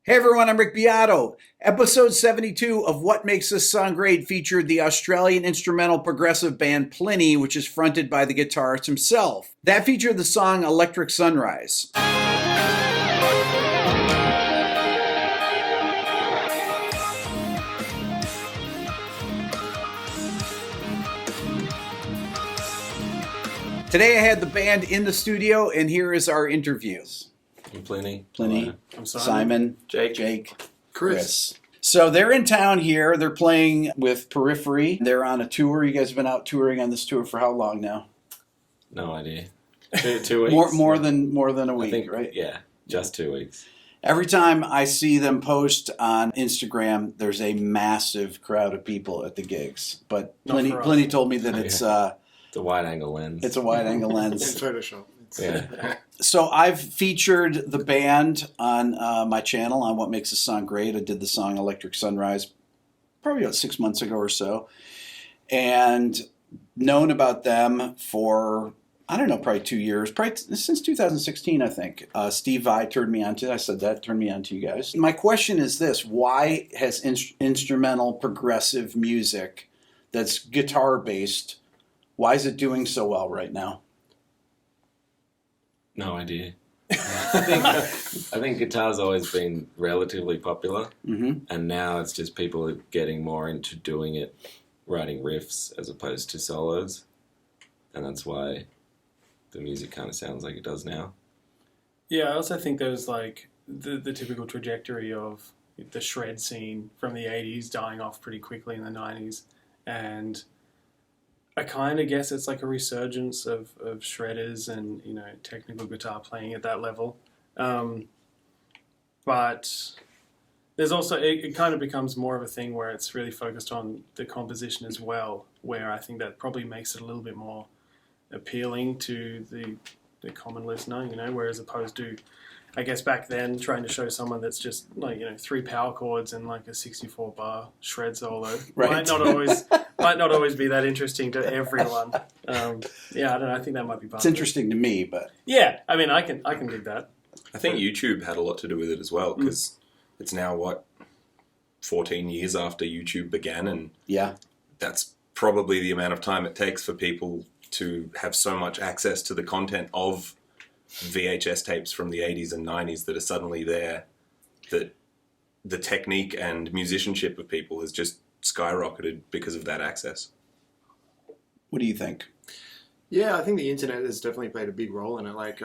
Hey everyone, I'm Rick Beato. Episode 72 of What Makes Us Sound Great featured the Australian instrumental progressive band Plini, which is fronted by the guitarist himself. That featured the song Electric Sunrise. Today I had the band in the studio, and here is our interviews. I'm Plini. I'm Simon. Jake. Chris. So they're in town here. They're playing with Periphery. They're on a tour. You guys have been out touring on this tour for how long now? No idea. 2 weeks. More than a week, I think, right? Yeah, just 2 weeks. Every time I see them post on Instagram, there's a massive crowd of people at the gigs. But Plini told me that it's a wide-angle lens. It's a wide-angle lens. In Photoshop. Yeah. So I've featured the band on my channel on What Makes Us Sound Great. I did the song Electric Sunrise probably about 6 months ago or so. And known about them for, I don't know, probably 2 years. Probably since 2016, I think. Steve Vai turned me on to you guys. My question is this. Why has instrumental progressive music that's guitar-based, why is it doing so well right now? No idea. I think guitar's always been relatively popular, and now it's just people are getting more into doing it, writing riffs as opposed to solos, and that's why the music kind of sounds like it does now. Yeah, I also think there's like the typical trajectory of the shred scene from the 80s dying off pretty quickly in the 90s, and I kind of guess it's like a resurgence of shredders and, you know, technical guitar playing at that level. But there's also, it kind of becomes more of a thing where it's really focused on the composition as well, where I think that probably makes it a little bit more appealing to the common listener, you know, whereas opposed to, I guess back then, trying to show someone that's just like, you know, 3 power chords and like a 64-bar shred solo might not always be that interesting to everyone. Yeah, I don't know. I think that might be part It's of interesting to me, but yeah, I mean, I can dig that. I think YouTube had a lot to do with it as well, because it's now 14 years after YouTube began, and that's probably the amount of time it takes for people to have so much access to the content of VHS tapes from the 80s and 90s that are suddenly there, that the technique and musicianship of people has just skyrocketed because of that access. What do you think? Yeah, I think the internet has definitely played a big role in it. Like,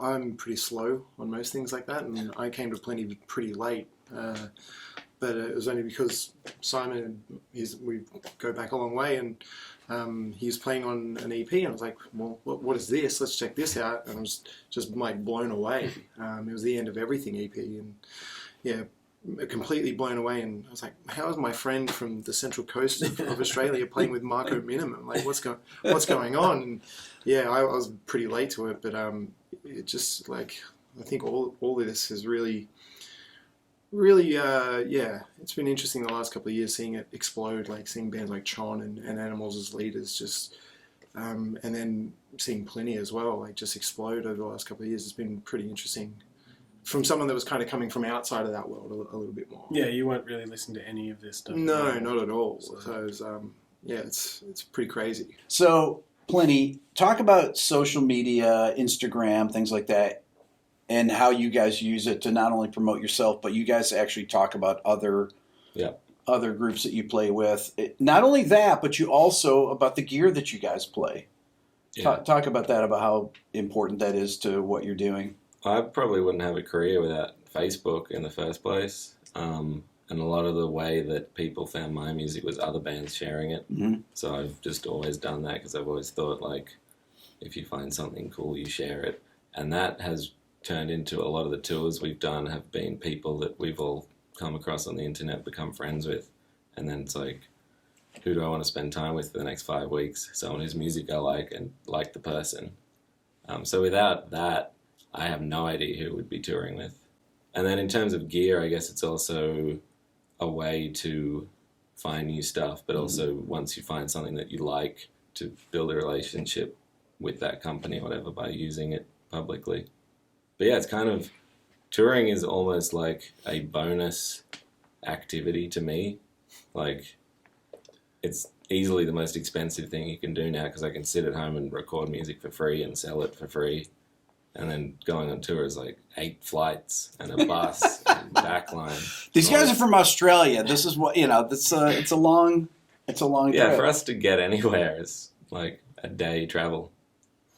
I'm pretty slow on most things like that, and I came to Plini pretty late. But it was only because Simon, we go back a long way, and he was playing on an EP, and I was like, well, what is this? Let's check this out. And I was just like blown away. It was the End of Everything EP, and yeah, completely blown away. And I was like, how is my friend from the central coast of Australia playing with Marco Minimum? Like, what's going on? And yeah, I was pretty late to it, but it just like, I think all of this has really, it's been interesting the last couple of years seeing it explode, like seeing bands like Chon and Animals as leaders just, and then seeing Plini as well, like just explode over the last couple of years. It's been pretty interesting from someone that was kind of coming from outside of that world a little bit more. Yeah, you weren't really listening to any of this stuff. No, not at all. So it was, it's pretty crazy. So, Plini, talk about social media, Instagram, things like that, and how you guys use it to not only promote yourself, but you guys actually talk about other groups that you play with. Not only that, but you also about the gear that you guys play. Yeah. Talk about that, about how important that is to what you're doing. I probably wouldn't have a career without Facebook in the first place. And a lot of the way that people found my music was other bands sharing it. Mm-hmm. So I've just always done that because I've always thought, like, if you find something cool, you share it. And that has turned into a lot of the tours we've done have been people that we've all come across on the internet, become friends with. And then it's like, who do I want to spend time with for the next 5 weeks? Someone whose music I like and like the person. So without that, I have no idea who we'd be touring with. And then in terms of gear, I guess it's also a way to find new stuff, but also once you find something that you like, to build a relationship with that company or whatever by using it publicly. But yeah, it's kind of touring is almost like a bonus activity to me. Like, it's easily the most expensive thing you can do now because I can sit at home and record music for free and sell it for free. And then going on tour is like 8 flights and a bus and backline. These guys are from Australia. This is what, it's a long Yeah, trip. for us to get anywhere is like a day travel.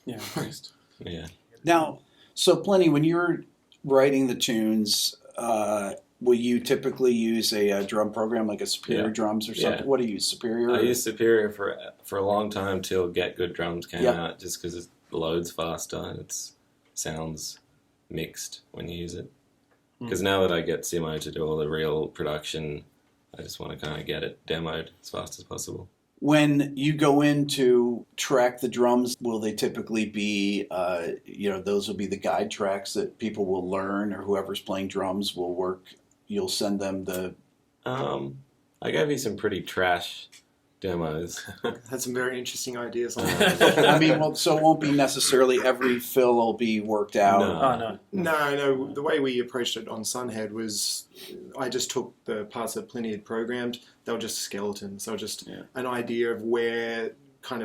Yeah, at least. Yeah. Now, so Plini, when you're writing the tunes, will you typically use a drum program like a Superior Drums or something? Yeah. What do you use, Superior? I used Superior for a long time till Get Good Drums came out, just because it loads faster and it sounds mixed when you use it. Because now that I get Simo to do all the real production, I just want to kind of get it demoed as fast as possible. When you go in to track the drums, will they typically be, those will be the guide tracks that people will learn, or whoever's playing drums will work? You'll send them the... I gave you some pretty trash demos. Had some very interesting ideas on that. I mean, so it won't be necessarily every fill will be worked out. No. Oh, no. No. The way we approached it on Sunhead was I just took the parts that Plini had programmed. They were just skeletons. They were just an idea of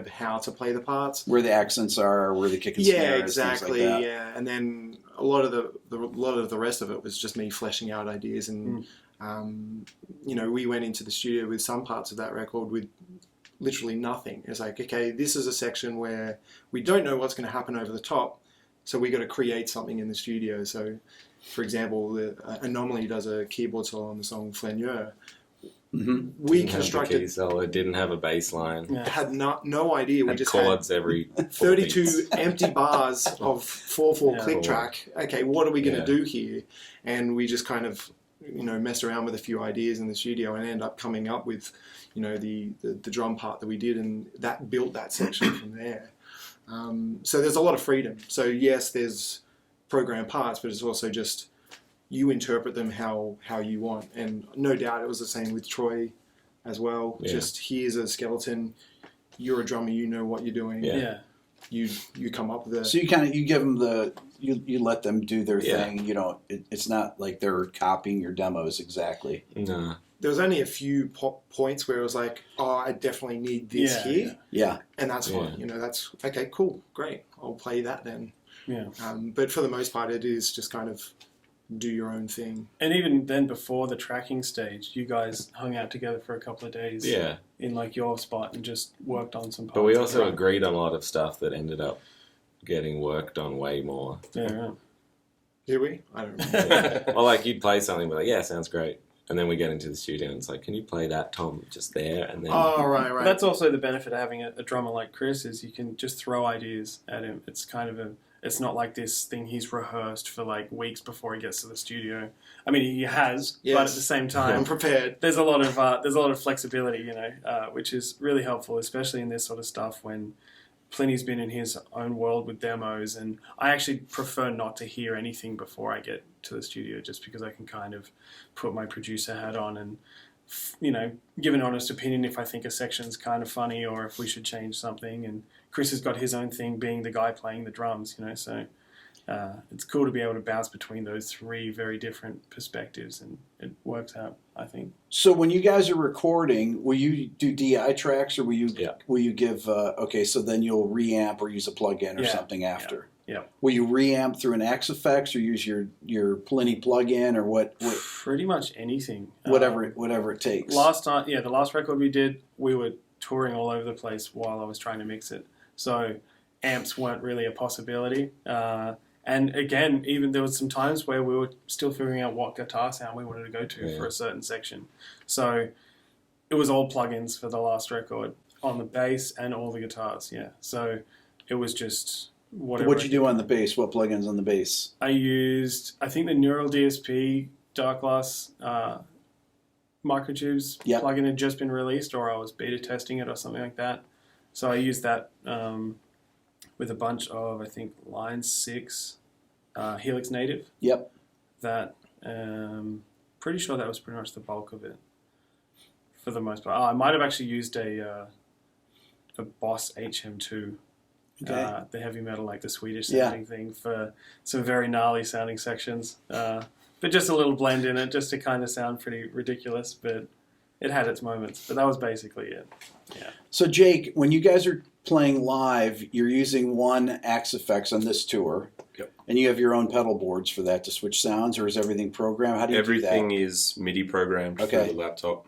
how to play the parts. Where the accents are, where the kick and snare is, exactly. things like that. Yeah, and then a lot of the rest of it was just me fleshing out ideas and. We went into the studio with some parts of that record with literally nothing. It's like, okay, this is a section where we don't know what's going to happen over the top, so we got to create something in the studio. So, for example, Anomaly does a keyboard solo on the song Flaneur. Mm-hmm. We constructed. Key solo, it didn't have a bass line. Yeah. Had no idea. We Had just chords had every 32 empty bars of 4/4 click track. Okay, what are we going to do here? And we just kind of messed around with a few ideas in the studio and ended up coming up with, the drum part that we did, and that built that section from there. So there's a lot of freedom. So yes, there's program parts, but it's also just you interpret them how you want. And no doubt it was the same with Troy as well. Yeah. Just here's a skeleton. You're a drummer. You know what you're doing. Yeah. You come up with So you give them you let them do their thing. It's not like they're copying your demos exactly. No. There was only a few points where it was like, oh, I definitely need this here. Yeah. And that's fine. That's okay, cool, great. I'll play that then. Yeah. But for the most part, it is just kind of do your own thing. And even then, before the tracking stage, you guys hung out together for a couple of days. Yeah. In like your spot and just worked on some parts. But we also agreed on a lot of stuff that ended up getting worked on way more. Yeah, right. Did we? I don't remember. Well, like you'd play something, but like, yeah, sounds great. And then we get into the studio and it's like, can you play that, Tom, just there? And then Oh, right. That's also the benefit of having a drummer like Chris is you can just throw ideas at him. It's kind of it's not like this thing he's rehearsed for like weeks before he gets to the studio. I mean, he has, but at the same time, I'm prepared. There's a lot of flexibility, which is really helpful, especially in this sort of stuff when Plini's been in his own world with demos, and I actually prefer not to hear anything before I get to the studio, just because I can kind of put my producer hat on and give an honest opinion if I think a section's kind of funny or if we should change something. And Chris has got his own thing, being the guy playing the drums, so it's cool to be able to bounce between those three very different perspectives, and it works out, I think. So when you guys are recording, will you do DI tracks, or will you give so then you'll reamp or use a plug-in or something after? Yeah. Will you reamp through an X Effects or use your Plini plug-in, or what Pretty much anything. whatever it takes. The last record we did, we were touring all over the place while I was trying to mix it. So amps weren't really a possibility. And again, even there was some times where we were still figuring out what guitar sound we wanted to go to for a certain section. So it was all plugins for the last record on the bass and all the guitars. Yeah. So it was just whatever. What'd you do on the bass? What plugins on the bass? I used, I think, the Neural DSP Dark Glass microtubes plugin had just been released, or I was beta testing it or something like that. So I used that with a bunch of, I think, Line 6 Helix Native. Yep. That, pretty sure that was pretty much the bulk of it for the most part. I might have actually used a Boss HM2 the heavy metal, like the Swedish sounding thing, for some very gnarly sounding sections. But just a little blend in it, just to kind of sound pretty ridiculous, but it had its moments. But that was basically it. Yeah. So Jake, when you guys are playing live, you're using one Axe Effects on this tour. Yep. And you have your own pedal boards for that to switch sounds, or is everything programmed? How do you do that? Everything is MIDI programmed through the laptop.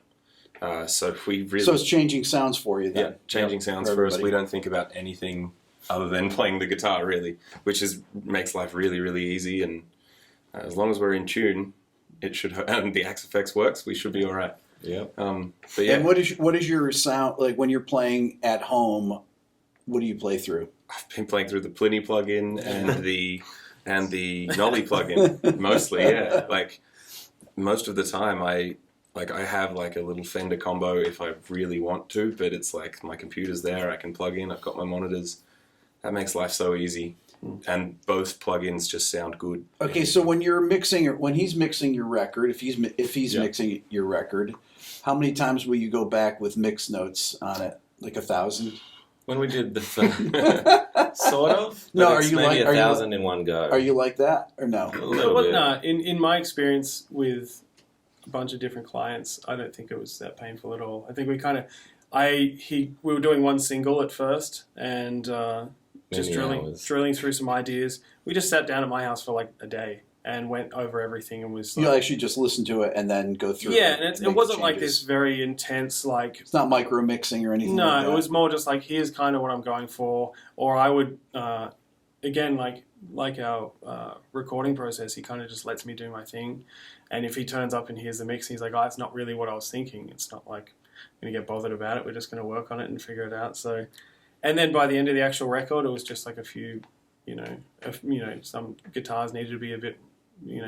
So it's changing sounds for you then. Yeah, changing sounds for us. We don't think about anything other than playing the guitar, really, which makes life really, really easy. And as long as we're in tune, it should. And the Axe Effects works, we should be all right. Yeah. But yeah. And what is your sound like when you're playing at home? What do you play through? I've been playing through the Plini plugin and the Nolly plugin mostly. Yeah, like most of the time I have like a little Fender combo if I really want to, but it's like my computer's there, I can plug in, I've got my monitors. That makes life so easy. And both plugins just sound good. Okay, so when he's mixing your record, if he's mixing your record, how many times will you go back with mix notes on it? Like 1,000? When we did the sort of. No, are you maybe like 1,000 in one go? Are you like that or no? A little bit. No, in my experience with a bunch of different clients, I don't think it was that painful at all. I think we were doing one single at first and just drilling through some ideas. We just sat down at my house for like a day and went over everything and was like, you actually just listen to it and then go through it. Yeah, and it wasn't like this very intense, like... It's not micro mixing or anything like that. No, it was more just like, here's kind of what I'm going for. Or I would, again, like our recording process, he kind of just lets me do my thing. And if he turns up and hears the mix, he's like, it's not really what I was thinking. It's not like I'm going to get bothered about it. We're just going to work on it and figure it out. So, and then by the end of the actual record, it was just like a few, some guitars needed to be a bit,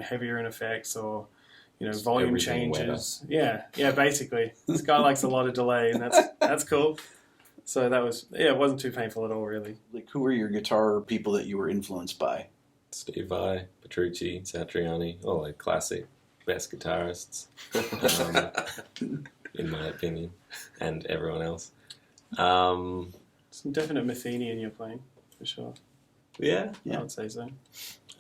heavier in effects or, volume everything changes. Yeah, basically. This guy likes a lot of delay, and that's cool. So that was, it wasn't too painful at all, really. Like, who were your guitar people that you were influenced by? Steve Vai, Petrucci, Satriani, all like classic best guitarists, in my opinion, and everyone else. Some definite Matheny in your playing, for sure. Yeah. I would say so.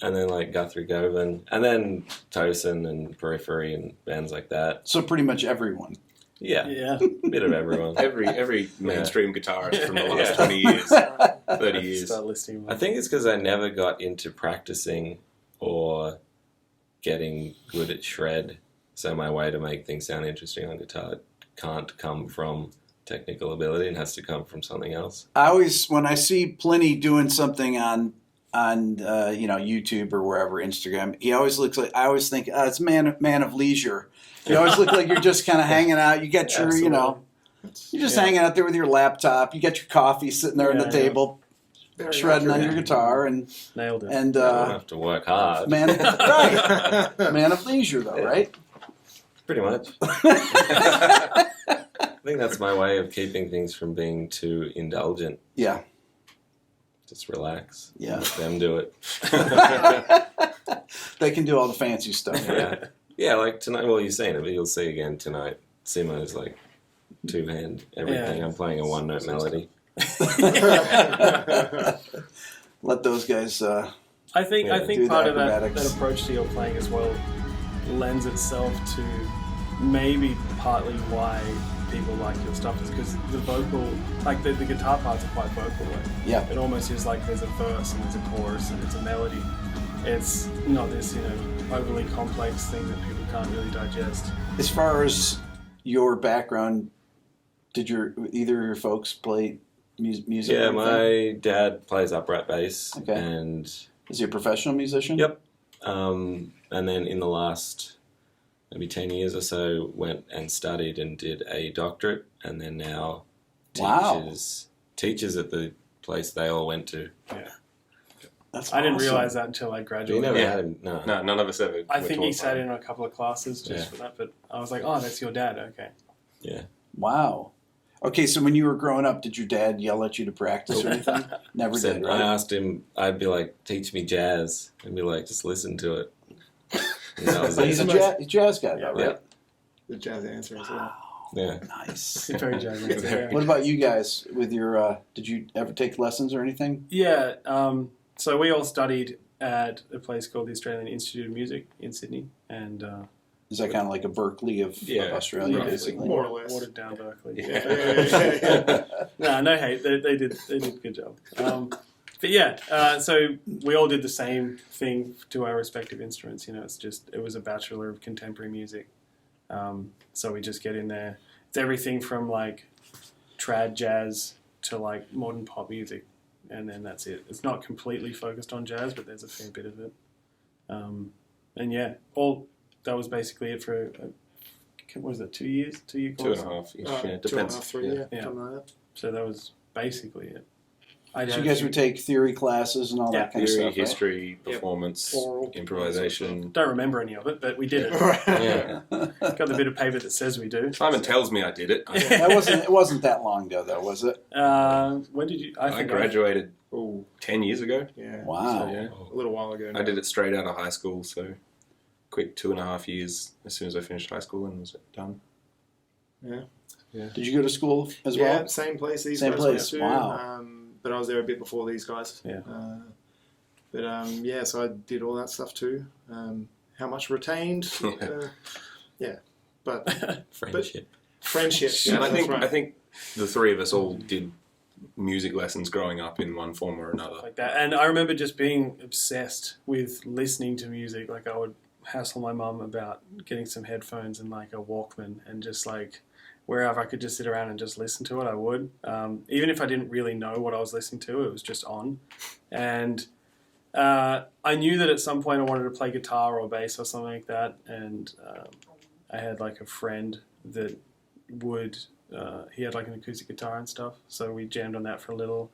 And then like Guthrie Govan, and then Tosin and Periphery and bands like that. So pretty much everyone. Yeah. A bit of everyone. Every mainstream guitarist from the last 20 years, 30 years. I think it's because I never got into practicing or getting good at shred. So my way to make things sound interesting on guitar can't come from technical ability and has to come from something else. When I see Plini doing something on YouTube or wherever, Instagram, he always looks like, I always think, it's man of leisure. You always look like you're just kind of hanging out. You get your, you're just hanging out there with your laptop. You got your coffee sitting there on the table, shredding on your guitar, and nailed it. And you don't have to work hard. Man of leisure, though, right? Pretty much. I think that's my way of keeping things from being too indulgent. Yeah. Just relax. Yeah. Let them do it. They can do all the fancy stuff. Yeah, like tonight, well, you've seen it, but you'll see again tonight. Simo's like two-hand everything. I'm playing a one-note melody. Let those guys I think part of that approach to your playing as well lends itself to maybe partly why people like your stuff is because the vocal, like the guitar parts are quite vocal. Yeah. It almost is like there's a verse and there's a chorus and it's a melody. It's not this, overly complex thing that people can't really digest. As far as your background, did either of your folks play music? Yeah, my dad plays upright bass. Okay. And is he a professional musician? Yep. And then in the last maybe 10 years or so, went and studied and did a doctorate, and then now teaches at the place they all went to. Yeah. That's I didn't realize that until I graduated. You never had him? No, none of us ever. I think he sat in a couple of classes just for that, but I was like, oh, that's your dad, okay. Yeah. Wow. Okay, so when you were growing up, did your dad yell at you to practice or anything? Never did, right? I asked him, I'd be like, teach me jazz. I'd be like, just listen to it. And that was He's a jazz guy, though, right? The jazz answer as well. Yeah. Nice. Very jazzy. Yeah. What about you guys? With your, did you ever take lessons or anything? Yeah. So we all studied at a place called the Australian Institute of Music in Sydney, and Is that kind of like a Berkeley of Australia, roughly, basically? More or less. Watered down Berkeley. Yeah. No hate. They did a good job. But yeah, so we all did the same thing to our respective instruments. You know, it was a Bachelor of Contemporary Music. So we just get in there. It's everything from like trad jazz to like modern pop music, and then that's it. It's not completely focused on jazz, but there's a fair bit of it. And yeah, that was basically it for what was it? 2 years? 2 year course? 2.5. Yeah, 2.5, depends. 3, Yeah. something like that. So that was basically it. So you guys would take theory classes and all that kind of Theory, stuff, right? history, performance, Oral. improvisation. Don't remember any of it, but we did it. Yeah. Got the bit of paper that says we do. Simon tells me I did it. It wasn't that long ago, though, was it? When did you? I graduated Ooh, 10 years ago. yeah. Wow. So, yeah. A little while ago now. I did it straight out of high school, so quick 2.5 years as soon as I finished high school and was done. Yeah. Did you go to school as Yeah, well? same place these Same guys place, went to. wow. But I was there a bit before these guys. Yeah. Yeah, so I did all that stuff too. How much retained? But Friendship. friendship. And Yeah, I think that's right. I think the three of us all did music lessons growing up in one form or another. like that. And I remember just being obsessed with listening to music. Like I would hassle my mum about getting some headphones and like a Walkman, and just like wherever I could just sit around and just listen to it, I would. Even if I didn't really know what I was listening to, it was just on. And I knew that at some point I wanted to play guitar or bass or something like that. And I had like a friend that would, he had like an acoustic guitar and stuff. So we jammed on that for a little.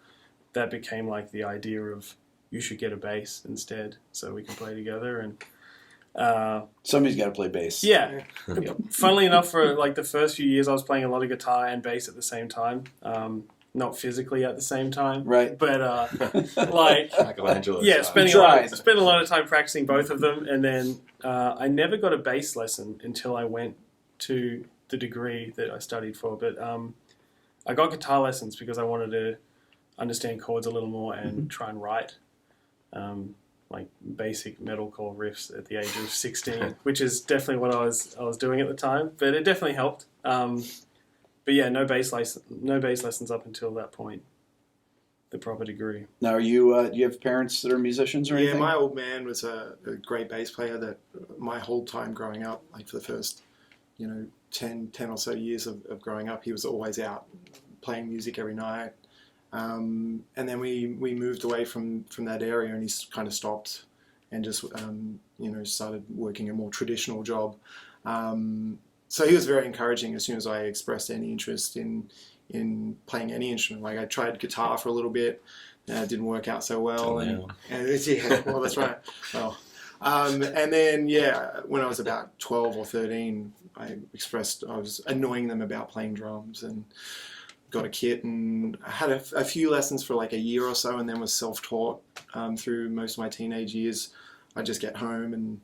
That became like the idea of you should get a bass instead so we can play together. And Somebody's got to play bass. yeah. Funnily enough, for like the first few years, I was playing a lot of guitar and bass at the same time. Not physically at the same time, Right. but like Michelangelo. yeah, style. spent a lot of time practicing both of them, and then I never got a bass lesson until I went to the degree that I studied for. But I got guitar lessons because I wanted to understand chords a little more and try and write. Like basic metalcore riffs at the age of 16, which is definitely what I was doing at the time. But it definitely helped. But yeah, no bass lessons up until that point, the proper degree. Now, are you? Do you have parents that are musicians or Yeah, anything? my old man was a great bass player that my whole time growing up, like for the first, 10 or so years of growing up, he was always out playing music every night. And then we moved away from that area, and he's kind of stopped and just started working a more traditional job. So he was very encouraging as soon as I expressed any interest in playing any instrument. Like I tried guitar for a little bit, it didn't work out so well. And well, that's right. Well, and then when I was about 12 or 13, I was annoying them about playing drums and got a kit, and I had a few lessons for like a year or so, and then was self-taught through most of my teenage years. I'd just get home and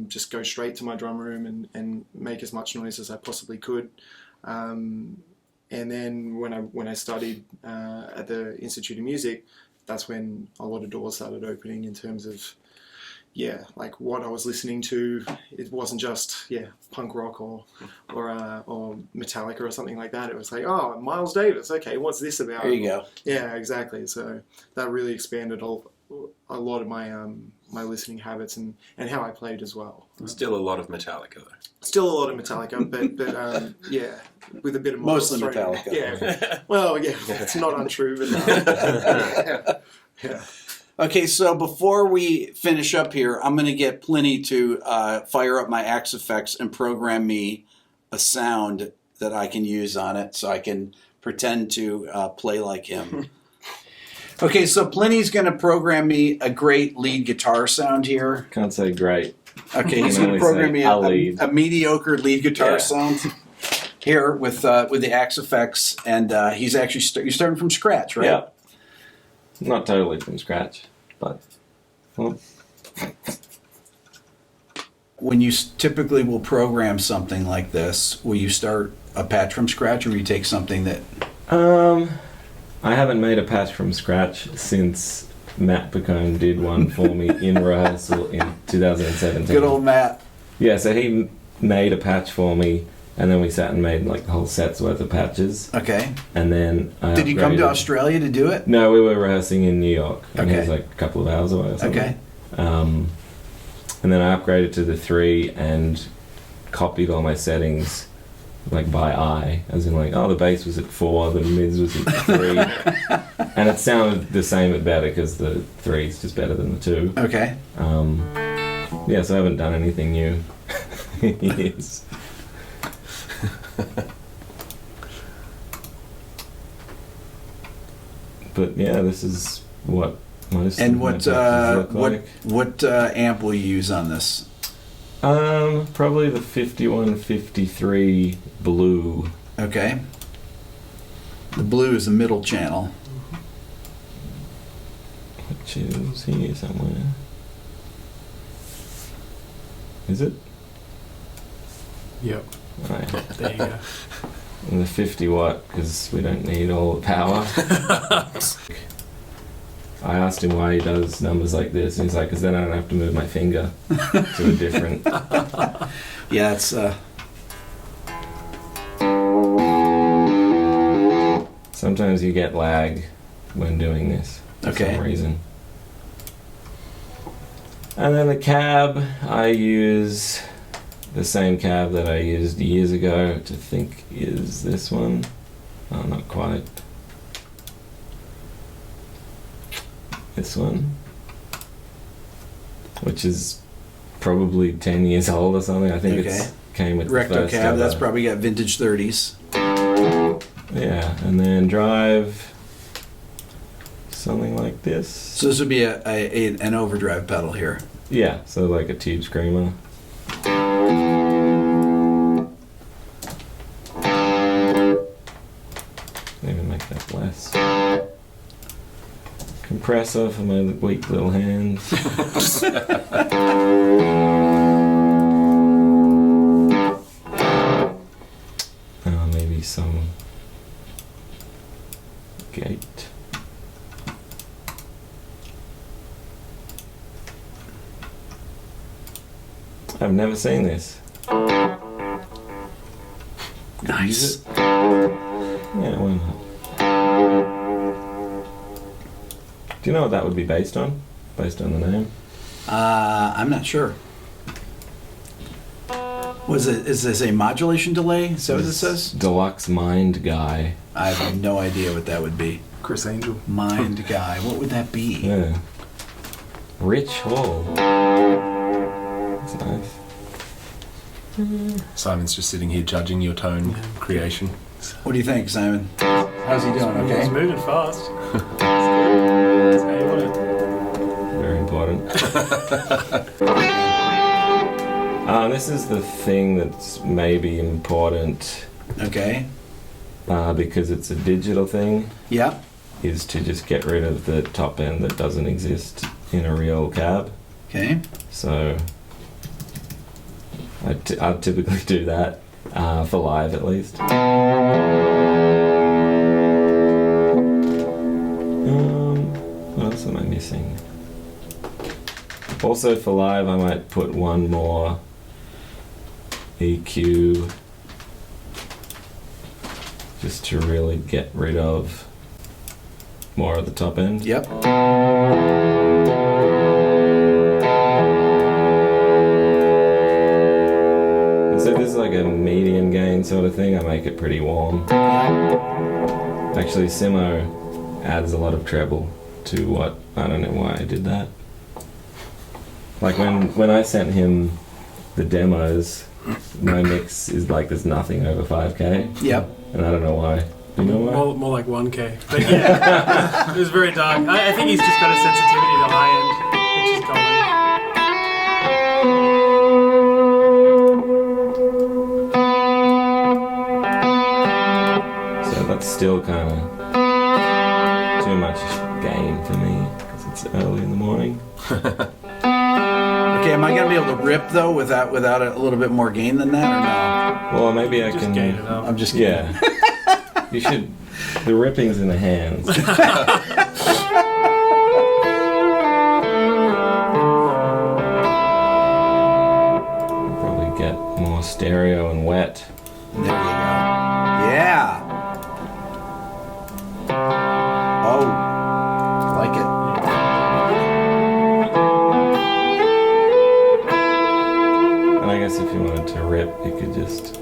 just go straight to my drum room and make as much noise as I possibly could. And then when I studied at the Institute of Music, that's when a lot of doors started opening in terms of like what I was listening to. It wasn't just punk rock or Metallica or something like that. It was like, oh, Miles Davis. Okay, what's this about? There you go. Yeah, exactly. So that really expanded a lot of my my listening habits and how I played as well. Still a lot of Metallica though. Still a lot of Metallica, but with a bit of Mostly thrown in. Metallica. Yeah. Well, it's not untrue, but yeah. Okay, so before we finish up here, I'm going to get Plini to fire up my Axe Effects and program me a sound that I can use on it so I can pretend to play like him. Okay, so Plini's going to program me a great lead guitar sound here. Can't say great. Okay, he's going to program me a mediocre lead guitar sound here with the Axe Effects, and he's actually you're starting from scratch, right? Yeah. Not totally from scratch, but... Well. when you typically will program something like this, will you start a patch from scratch, or will you take something that... I haven't made a patch from scratch since Matt Picone did one for me in rehearsal in 2017. Good old Matt. Yeah, so he made a patch for me, and then we sat and made like the whole set's worth of patches. Okay. And then Did you come to Australia to do it? No, we were rehearsing in New York. And Okay. it was like a couple of hours away or something. Okay. And then I upgraded to the 3 and copied all my settings like by eye, as in like, oh, the bass was at 4, the mids was at 3, and it sounded the same but better because the 3 is just better than the 2. Okay. Yeah, so I haven't done anything new in years. But yeah, this is what most And of my what patches look like. what amp will you use on this? Probably the 5153 blue. Okay. The blue is the middle channel. Which is here somewhere. Is it? Yep. Right. There you go. And the 50 watt, because we don't need all the power. I asked him why he does numbers like this, and he's like, because then I don't have to move my finger to a different... Yeah, it's Sometimes you get lag when doing this for Okay. some reason. And then the cab, I use the same cab that I used years ago, which I think is this one. Oh, not quite. This one. Which is probably 10 years old or something. I think Okay. it's came with Recto the first cab. That's ever- probably got vintage 30s. Yeah, and then drive something like this. So this would be an overdrive pedal here. Yeah, so like a tube screamer. Maybe make that less. Compressor for my weak little hands. Maybe some gate. I've never seen this. Nice. Yeah, why not? Do you know what that would be based on? Based on the name? I'm not sure. Is this a modulation delay? Is that what it says? Deluxe Mind Guy. I have no idea what that would be. Chris Angel. Mind guy. What would that be? Yeah. Rich Hall. That's nice. Simon's just sitting here judging your tone creation. What do you think, Simon? How's he doing? He's Okay. moving fast. That's how you want it. Very important. This is the thing that's maybe important Okay. because it's a digital thing, Yeah. is to just get rid of the top end that doesn't exist in a real cab. Okay. So I typically do that for live at least. What else am I missing? Also for live I might put one more EQ just to really get rid of more of the top end. Yep. So this is like a medium gain sort of thing. I make it pretty warm. Actually, Simo adds a lot of treble to what, I don't know why I did that. Like when I sent him the demos, my mix is like there's nothing over 5K. Yep. And I don't know why. Do you know why? More like 1K. But yeah, it was very dark. I think he's just got a sensitivity to high end, which is common. So that's still kind of too much gain for me because it's early in the morning. The Okay, am I going to be able to rip though without a little bit more gain than that, or no? Well, maybe I Just can. gain it up. I'm just kidding. Yeah. You should. The ripping's in the hands. Probably get more stereo and wet. There you go. Yeah. Oh, like it. And I guess if you wanted to rip, you could just.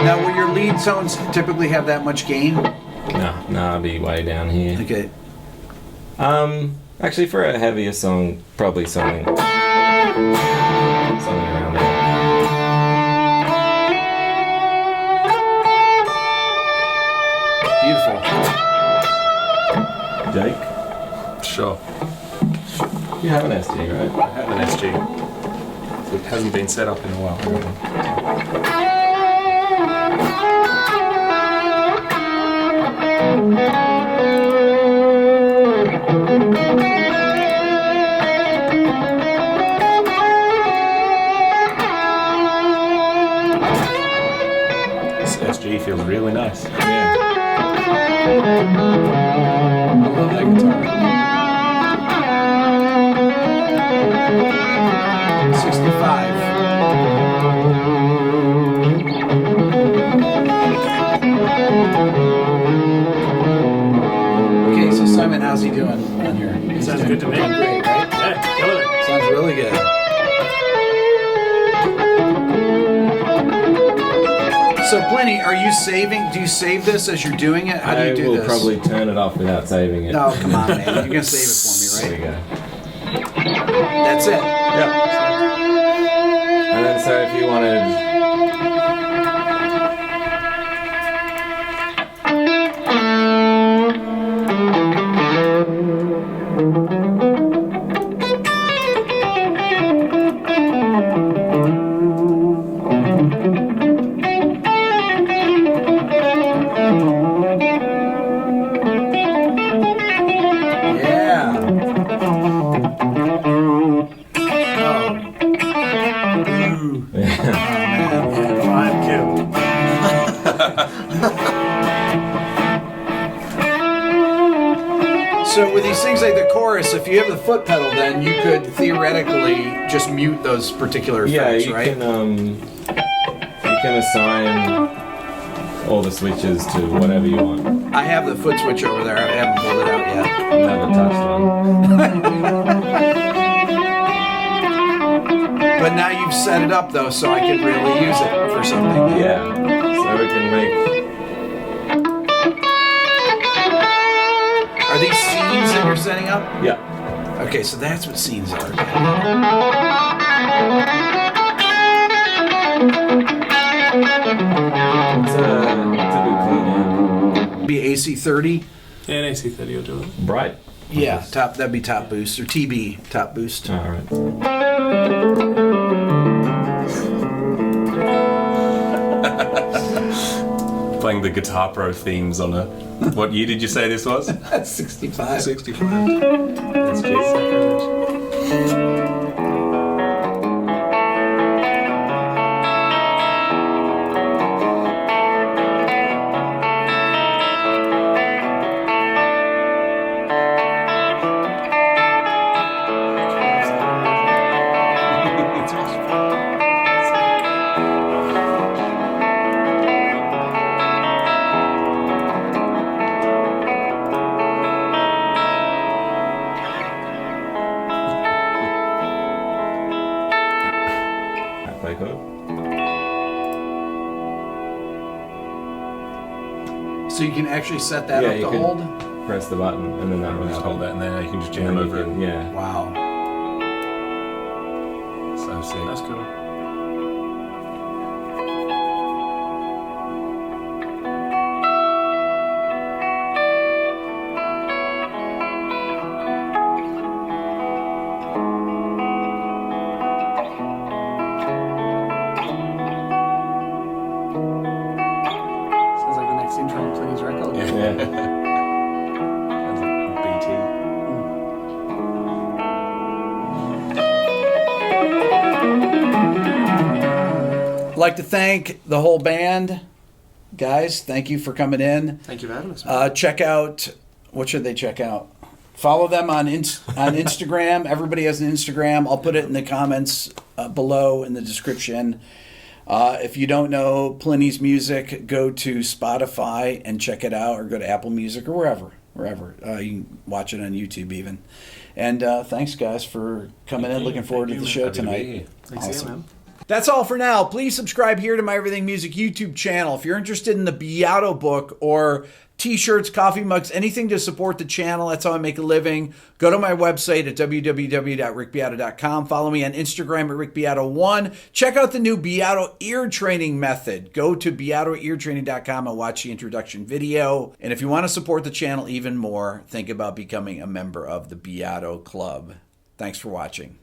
Now, will your lead tones typically have that much gain? No, I'll be way down here. Okay. Actually, for a heavier song, probably something around there. Beautiful. Jake, Sure. you have an SG, right? I have an SG. So it hasn't been set up in a while. This SG feels really nice. Yeah. I love that guitar. 65. Okay, so Simon, how's he doing on here? Sounds good to me. Doing great, right? Yeah, killing it. Sounds really good. So, Plini, are you saving? Do you save this as you're doing it? How do you do I will this? probably turn it off without saving it. No, come on, man. You're gonna save it for me, There you right? go. That's it. Yep. And then so if you wanted. Yeah. Fine kill. So with these things like the chorus, if you have the foot pedal, then you could theoretically just mute those particular effects, you right? can assign all the switches to whatever you want. I have the foot switch over there. I haven't pulled it out yet. Never touched one. But now you've set it up though, so I can really use it for something. Yeah. So we can make. Are these scenes that you're setting up? Yeah. Okay, so that's what scenes are. It's a good clean amp. Be AC30. Yeah, an AC30 will do it. Bright. Yeah, top. That'd be top boost or TB top boost. All right. Playing the Guitar Pro themes on a. What year did you say this was? That's 65. 65. That's Play code. So you can actually set that Yeah, up you to can- hold? Press the button and then that will Just happen. hold that and then you can just And jam then you over it. can- Yeah. Wow. So sick. That's cool. like to thank the whole band. Guys, thank you for coming in. Thank you for having us. Check out, what should they check out? Follow them on Instagram. Everybody has an Instagram. I'll put it in the comments below in the description. If you don't know Plini's music, go to Spotify and check it out, or go to Apple Music or wherever. You can watch it on YouTube even. And thanks, guys, for coming in. Looking forward to the show tonight. Thanks again, man. That's all for now. Please subscribe here to my Everything Music YouTube channel. If you're interested in the Beato book or t-shirts, coffee mugs, anything to support the channel, that's how I make a living, go to my website at www.rickbeato.com. Follow me on Instagram at rickbeato1. Check out the new Beato ear training method. Go to beatoeartraining.com and watch the introduction video. And if you want to support the channel even more, think about becoming a member of the Beato Club. Thanks for watching.